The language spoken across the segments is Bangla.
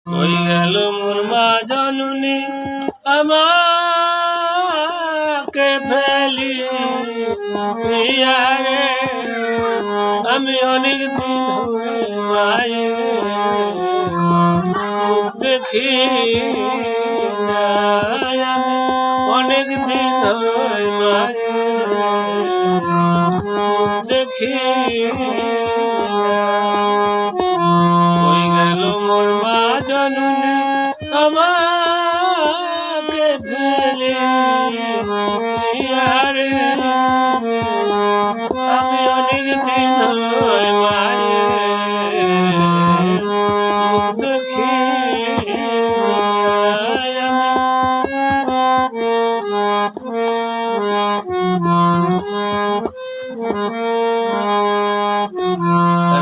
কই গেল মোর মা জননী আমাকে ফেলি রে, আমি অনেক দিন হয়ে মায়ের মুখ দেখি নাই, আমি অনেক দিন হয়ে মায়ের মুখ দেখি। কই গেল মোর মা জননী আমাকে ফেলে রে, আমি অনেক দিন হয়ে মায়ের মুখ দেখি।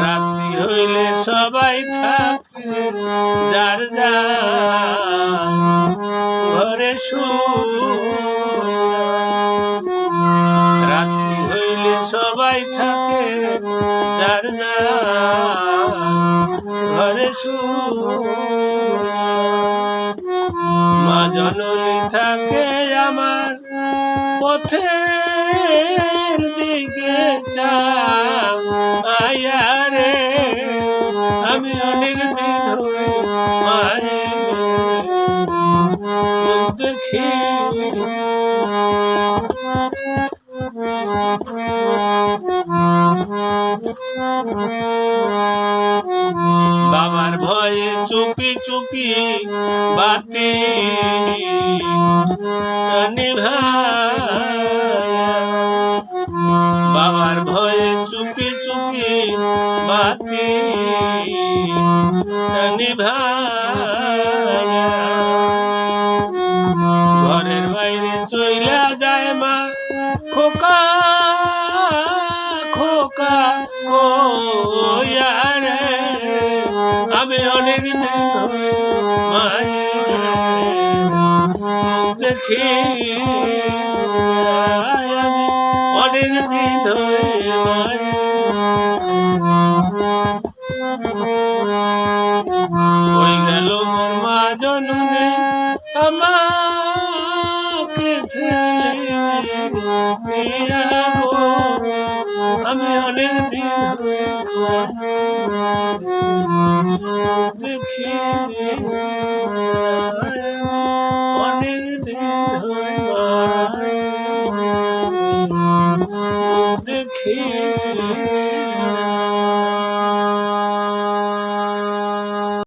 রাত্রি হইলে সবাই থাকে যার যার ঘরে রাত্রি হইলে সবাই থাকে যার যার ঘরে মা জননী থাকে আমার পথের দিকে চাইয়া রে, আমি অনেক দিন হয়ে মায়ের মুখ দেখি। বাবার ভয়ে চুপি চুপি বাতি নিভায়া, বাবার ভয়ে চুপি চুপি বাতি নিভায়া, ঘরের বাইরে চইলা যায় মা খোকা খোকা কইয়া রে, আমি অনেক দিন হয়ে মায়ের মুখ দেখি, আমি অনেক দিন হয়ে মায়ের। কই গেল মোর মা জননী আমাকে ফেলে গো, আমি অনেক দিন হয়ে দেখি, অনেক দিন হয়ে দেখি।